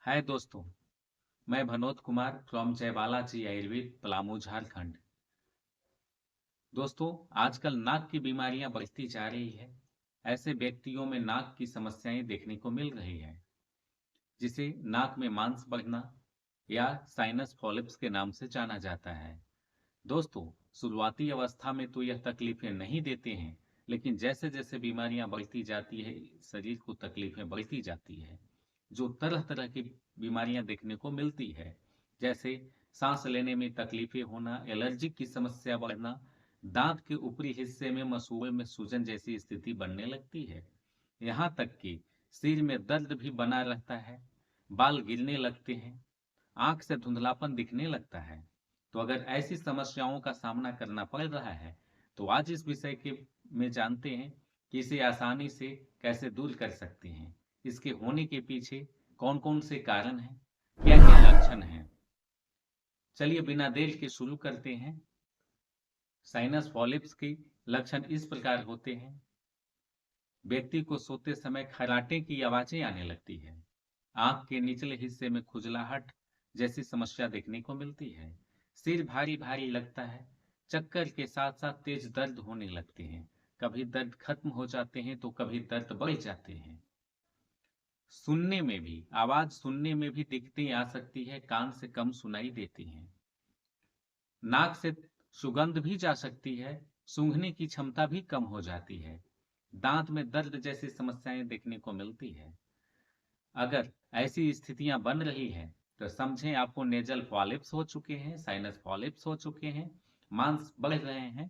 हाय दोस्तों, मैं भनोद कुमार फ्रॉम जयबालाजी आयुर्वेद पलामू झारखंड। दोस्तों, आजकल नाक की बीमारियां बढ़ती जा रही है। ऐसे व्यक्तियों में नाक की समस्याएं देखने को मिल रही है, जिसे नाक में मांस बढ़ना या साइनस पॉलिप्स के नाम से जाना जाता है। दोस्तों, शुरुआती अवस्था में तो यह तकलीफें नहीं देते हैं, लेकिन जैसे जैसे बीमारियां बढ़ती जाती है, शरीर को तकलीफें बढ़ती जाती है। जो तरह तरह की बीमारियां देखने को मिलती है, जैसे सांस लेने में तकलीफें होना, एलर्जी की समस्या बढ़ना, दांत के ऊपरी हिस्से में मसूड़े में सूजन जैसी स्थिति बनने लगती है। यहाँ तक कि सिर में दर्द भी बना रहता है, बाल गिरने लगते हैं, आंख से धुंधलापन दिखने लगता है। तो अगर ऐसी समस्याओं का सामना करना पड़ रहा है, तो आज इस विषय के में जानते हैं कि इसे आसानी से कैसे दूर कर सकते हैं, इसके होने के पीछे कौन कौन से कारण हैं, क्या क्या लक्षण हैं। चलिए बिना देर के शुरू करते हैं। साइनस पॉलिप्स के लक्षण इस प्रकार होते हैं। व्यक्ति को सोते समय खर्राटे की आवाजें आने लगती है। आंख के निचले हिस्से में खुजलाहट जैसी समस्या देखने को मिलती है। सिर भारी भारी लगता है। चक्कर के साथ साथ तेज दर्द होने लगते हैं। कभी दर्द खत्म हो जाते हैं तो कभी दर्द बढ़ जाते हैं। सुनने में भी, आवाज सुनने में भी दिक्कतें आ सकती है, कान से कम सुनाई देती हैं। नाक से सुगंध भी जा सकती है। सूंघने की क्षमता भी कम हो जाती है। दांत में दर्द जैसी समस्याएं देखने को मिलती है। अगर ऐसी स्थितियां बन रही हैं, तो समझें आपको नेजल पॉलिप्स हो चुके हैं, साइनस पॉलिप्स हो चुके हैं, मांस बढ़ रहे हैं।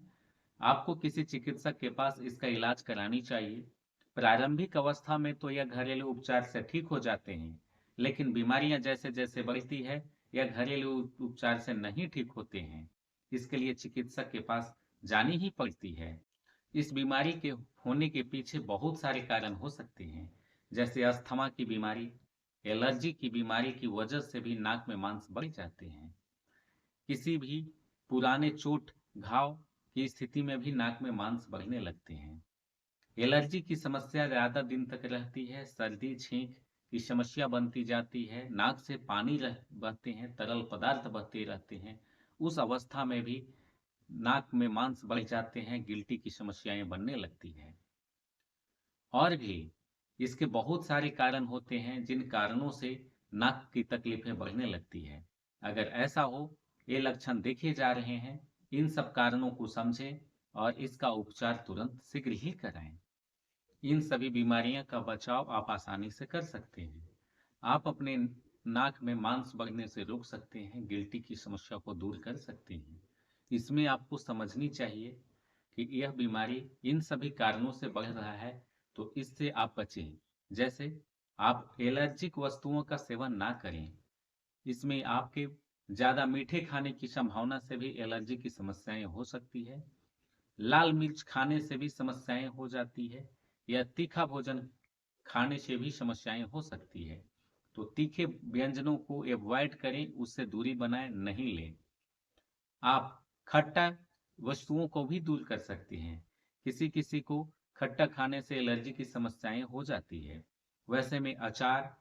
आपको किसी चिकित्सक के पास इसका इलाज करानी चाहिए। प्रारंभिक अवस्था में तो यह घरेलू उपचार से ठीक हो जाते हैं, लेकिन बीमारियां जैसे जैसे बढ़ती है, यह घरेलू उपचार से नहीं ठीक होते हैं। इसके लिए चिकित्सक के पास जानी ही पड़ती है। इस बीमारी के होने के पीछे बहुत सारे कारण हो सकते हैं, जैसे अस्थमा की बीमारी, एलर्जी की बीमारी की वजह से भी नाक में मांस बढ़ जाते हैं। किसी भी पुराने चोट घाव की स्थिति में भी नाक में मांस बढ़ने लगते हैं। एलर्जी की समस्या ज्यादा दिन तक रहती है, सर्दी छींक की समस्या बनती जाती है, नाक से पानी बहते हैं, तरल पदार्थ बहते रहते हैं। उस अवस्था में भी नाक में मांस बढ़ जाते हैं, गिल्टी की समस्याएं बनने लगती हैं। और भी इसके बहुत सारे कारण होते हैं, जिन कारणों से नाक की तकलीफें बढ़ने लगती है। अगर ऐसा हो, ये लक्षण देखे जा रहे हैं, इन सब कारणों को समझें और इसका उपचार तुरंत शीघ्र ही कराएं। इन सभी बीमारियों का बचाव आप आसानी से कर सकते हैं। आप अपने नाक में मांस बढ़ने से रोक सकते हैं, गिल्टी की समस्या को दूर कर सकते हैं। इसमें आपको समझनी चाहिए कि यह बीमारी इन सभी कारणों से बढ़ रहा है, तो इससे आप बचें। जैसे आप एलर्जिक वस्तुओं का सेवन ना करें। इसमें आपके ज़्यादा मीठे खाने की संभावना से भी एलर्जी की समस्याएं हो सकती है। लाल मिर्च खाने से भी समस्याएं हो जाती है, या तीखा भोजन खाने से भी समस्याएं हो सकती है। तो तीखे व्यंजनों को अवॉइड करें, उससे दूरी बनाए नहीं लें। आप खट्टा वस्तुओं को भी दूर कर सकते हैं। किसी किसी को खट्टा खाने से एलर्जी की समस्याएं हो जाती है। वैसे में अचार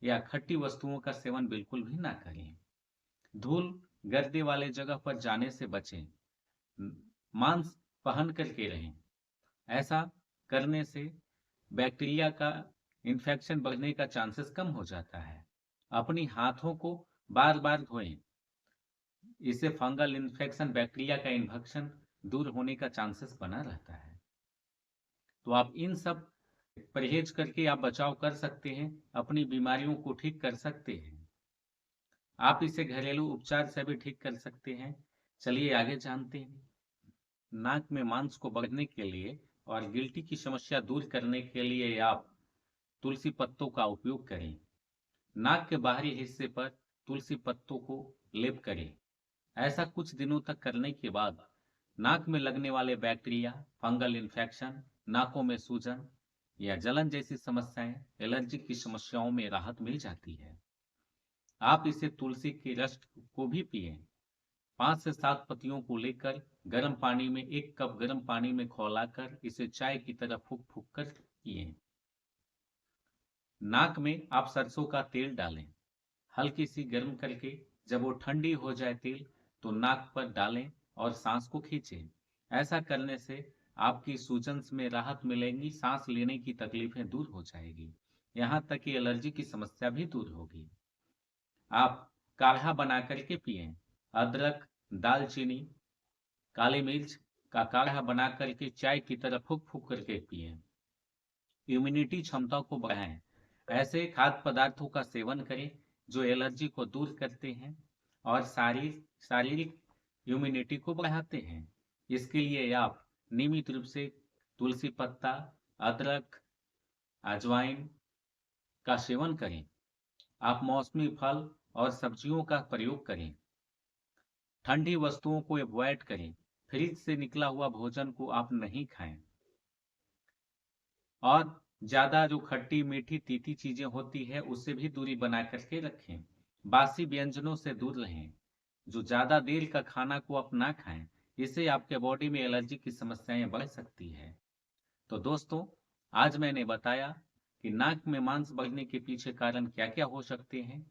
या खट्टी वस्तुओं का सेवन बिल्कुल भी ना करें। धूल गर्दे वाले जगह पर जाने से बचें। मास्क पहन करके रहें। ऐसा करने से बैक्टीरिया का इन्फेक्शन बढ़ने का चांसेस कम हो जाता है। अपनी हाथों को बार बार धोएं। इससे फंगल इन्फेक्शन, बैक्टीरिया का इन्फेक्शन दूर होने का चांसेस बना रहता है। तो आप इन सब परहेज करके आप बचाव कर सकते हैं, अपनी बीमारियों को ठीक कर सकते हैं। आप इसे घरेलू उपचार से भी ठीक कर सकते हैं। चलिए आगे जानते हैं। नाक में मांस को बढ़ने के लिए और गिल्टी की समस्या दूर करने के लिए आप तुलसी पत्तों का उपयोग करें। नाक के बाहरी हिस्से पर तुलसी पत्तों को लेप करें। ऐसा कुछ दिनों तक करने के बाद नाक में लगने वाले बैक्टीरिया, फंगल इन्फेक्शन, नाकों में सूजन या जलन जैसी समस्याएं, एलर्जी की समस्याओं में राहत मिल जाती है। आप इसे तुलसी के रस को भी पिए। 5 से 7 पत्तियों को लेकर गर्म पानी में, 1 कप गर्म पानी में खौलाकर इसे चाय की तरह फूंक फूंक कर पिए। नाक में आप सरसों का तेल डालें। हल्की सी गर्म करके जब वो ठंडी हो जाए तेल तो नाक पर डालें और सांस को खींचें। ऐसा करने से आपकी सूजन में राहत मिलेगी, सांस लेने की तकलीफें दूर हो जाएगी, यहाँ तक कि एलर्जी की समस्या भी दूर होगी। आप काढ़ा बना करके पिएं। अदरक, दालचीनी, काली मिर्च का काढ़ा बना करके चाय की तरह फूक फूक करके पिएं। इम्यूनिटी क्षमता को बढ़ाएं। ऐसे खाद्य पदार्थों का सेवन करें जो एलर्जी को दूर करते हैं और शारीरिक इम्यूनिटी को बढ़ाते हैं। इसके लिए आप नियमित रूप से तुलसी पत्ता, अदरक, अजवाइन का सेवन करें। आप मौसमी फल और सब्जियों का प्रयोग करें। ठंडी वस्तुओं को अवॉइड करें। फ्रिज से निकला हुआ भोजन को आप नहीं खाएं। और ज्यादा जो खट्टी मीठी तीखी चीजें होती है उससे भी दूरी बना करके रखें। बासी व्यंजनों से दूर रहें। जो ज्यादा देर का खाना को आप ना खाएं, इससे आपके बॉडी में एलर्जी की समस्याएं बढ़ सकती है। तो दोस्तों, आज मैंने बताया कि नाक में मांस बढ़ने के पीछे कारण क्या क्या हो सकते हैं,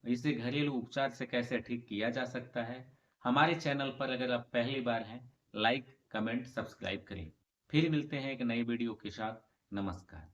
इसे घरेलू उपचार से कैसे ठीक किया जा सकता है। हमारे चैनल पर अगर आप पहली बार हैं, लाइक, कमेंट, सब्सक्राइब करें। फिर मिलते हैं एक नई वीडियो के साथ। नमस्कार।